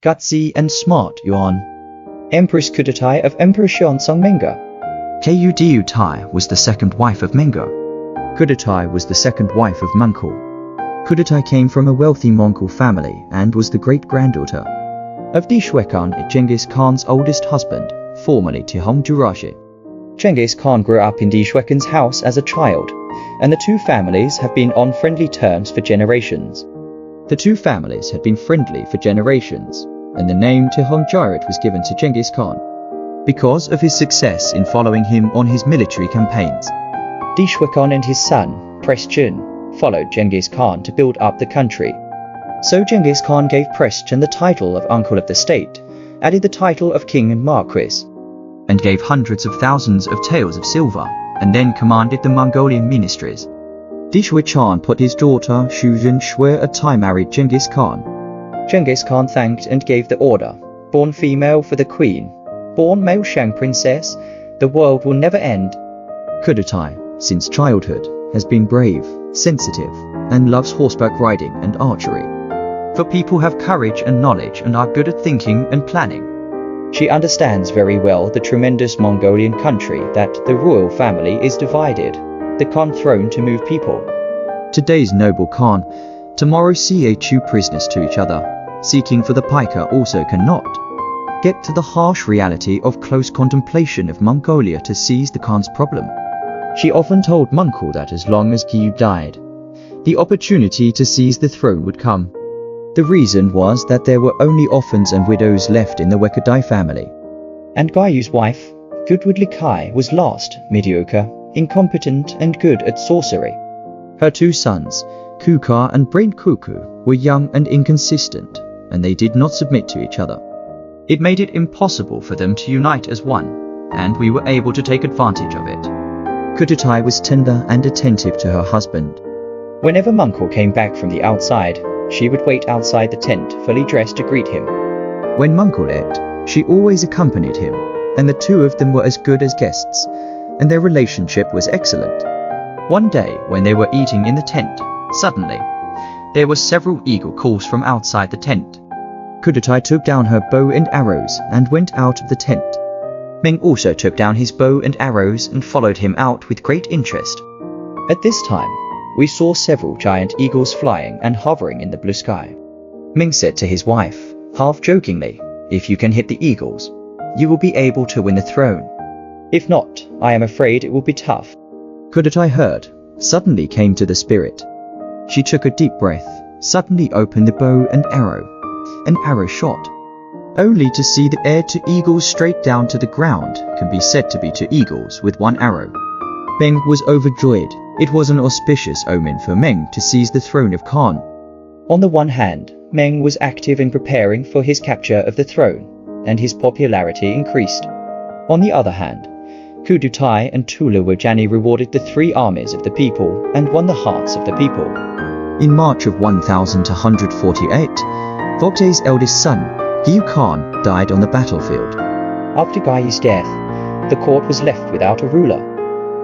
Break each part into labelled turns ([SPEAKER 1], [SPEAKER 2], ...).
[SPEAKER 1] Gutsy and smart Yuan. Empress Kudutai of Emperor Xianzong Mengge.
[SPEAKER 2] Kudutai was the second wife of Mengge.
[SPEAKER 1] Kudutai was the second wife of Mengge.
[SPEAKER 2] Kudutai came from a wealthy Mongol family and was the great-granddaughter
[SPEAKER 1] of Dishwekan, Genghis Khan's oldest husband, formerly Tihong Jurashi. Genghis Khan grew up in Dishwekan's house as a child, and the two families have been on friendly terms for generations. The two families had been friendly for generations, and the name Tihong Jurashi was given to Genghis Khan because of his success in following him on his military campaigns. Dishwekan and his son, Prestjin, followed Genghis Khan to build up the country. So Genghis Khan gave Prestjin the title of uncle of the state, added the title of king and marquis,
[SPEAKER 2] and gave hundreds of thousands of taels of silver, and then commanded the Mongolian ministries.
[SPEAKER 1] Dishwekan put his daughter Shuzhen Shui a time married Genghis Khan. Genghis Khan thanked and gave the order, born female for the queen, born male Shang princess, the world will never end.
[SPEAKER 2] Kudutai, since childhood, has been brave, sensitive, and loves horseback riding and archery. For people have courage and knowledge and are good at thinking and planning.
[SPEAKER 1] She understands very well the tremendous Mongolian country that the royal family is divided, the Khan throne to move people.
[SPEAKER 2] Today's noble Khan, tomorrow see two prisoners to each other, seeking for the piker also cannot get to the harsh reality of close contemplation of Mongolia to seize the Khan's problem.
[SPEAKER 1] She often told Mengge that as long as Gyu died, the opportunity to seize the throne would come. The reason was that there were only orphans and widows left in the Wekadai family. And Gyu's wife, Goodwoodly Kai, was lost, mediocre, incompetent and good at sorcery. Her two sons, Kukar and Brain Kuku, were young and inconsistent, and they did not submit to each other.
[SPEAKER 2] It made it impossible for them to unite as one, and we were able to take advantage of it.
[SPEAKER 1] Kudutai was tender and attentive to her husband. Whenever Mengge came back from the outside, she would wait outside the tent fully dressed to greet him.
[SPEAKER 2] When Mengge left, she always accompanied him, and the two of them were as good as guests, and their relationship was excellent. One day, when they were eating in the tent, suddenly, there were several eagle calls from outside the tent.
[SPEAKER 1] Kudutai took down her bow and arrows and went out of the tent. Mengge also took down his bow and arrows and followed him out with great interest. At this time, we saw several giant eagles flying and hovering in the blue sky. Mengge said to his wife, half jokingly, "If you can hit the eagles, you will be able to win the throne. If not, I am afraid it will be tough."
[SPEAKER 2] Kudutai heard, suddenly came to the spirit. She took a deep breath, suddenly opened the bow and arrow. An arrow shot, only to see the air two eagles straight down to the ground, can be said to be two eagles with one arrow. Mengge was overjoyed. It was an auspicious omen for Mengge to seize the throne of Khan.
[SPEAKER 1] On the one hand, Mengge was active in preparing for his capture of the throne, and his popularity increased. On the other hand, Kudutai and Tuluwajani rewarded the three armies of the people and won the hearts of the people.
[SPEAKER 2] In March of 1248, Voktay's eldest son, Gyu Khan, died on the battlefield.
[SPEAKER 1] After Gyu's death, the court was left without a ruler.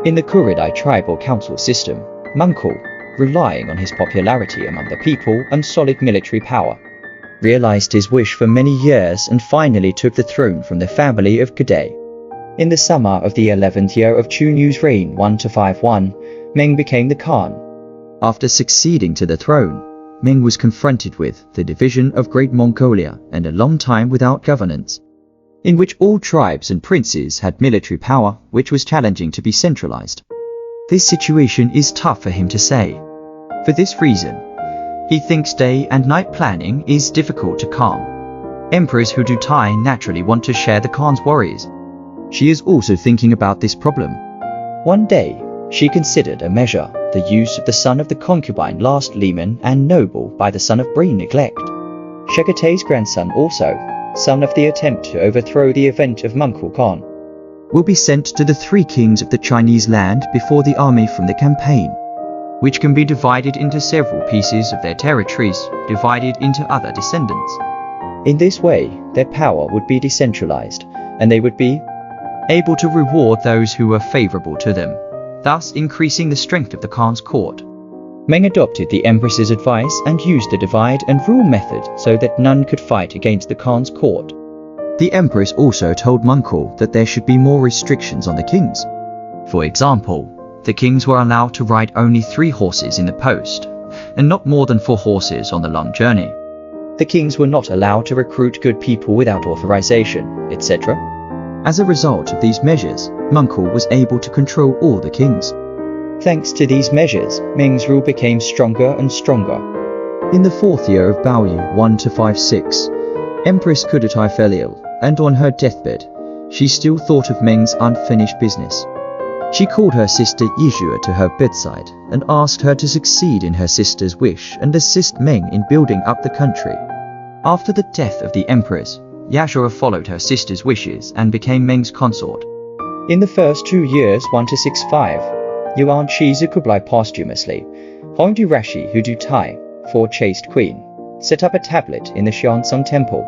[SPEAKER 1] In the Kudutai tribal council system, Mengge, relying on his popularity among the people and solid military power, realized his wish for many years and finally took the throne from the family of Kudutai. In the summer of the 11th year of Chunyu's reign 1251, Mengge became the Khan.
[SPEAKER 2] After succeeding to the throne, Mengge was confronted with the division of Great Mongolia and a long time without governance, in which all tribes and princes had military power, which was challenging to be centralized. This situation is tough for him to say. For this reason, he thinks day and night planning is difficult to calm. Empress Kudutai naturally want to share the Khan's worries. She is also thinking about this problem.
[SPEAKER 1] One day, she considered a measure, the use of the son of the concubine last leman and noble by the son of brain neglect. Shekatay's grandson also, son of the attempt to overthrow the event of Mengge Khan,
[SPEAKER 2] will be sent to the three kings of the Chinese land before the army from the campaign, which can be divided into several pieces of their territories, divided into other descendants.
[SPEAKER 1] In this way, their power would be decentralized, and they would be
[SPEAKER 2] able to reward those who were favorable to them, thus increasing the strength of the Khan's court.
[SPEAKER 1] Meng adopted the Empress's advice and used the divide and rule method so that none could fight against the Khan's court.
[SPEAKER 2] The Empress also told Mengge that there should be more restrictions on the kings. For example, the kings were allowed to ride only 3 horses in the post, and not more than 4 horses on the long journey.
[SPEAKER 1] The kings were not allowed to recruit good people without authorization, etc.
[SPEAKER 2] As a result of these measures, Mengge was able to control all the kings.
[SPEAKER 1] Thanks to these measures, Meng's rule became stronger and stronger.
[SPEAKER 2] In the 4th year of Baoyu 1-56, Empress Kudutai fell ill, and on her deathbed, she still thought of Meng's unfinished business. She called her sister Yizhua to her bedside and asked her to succeed in her sister's wish and assist Meng in building up the country. After the death of the Empress, Yizhua followed her sister's wishes and became Meng's consort.
[SPEAKER 1] In the first 2 years 1-65, Yuan Shizu Kublai posthumously, Huangdu Rashi Hudutai, 4 chaste queen, set up a tablet in the Xianzong temple.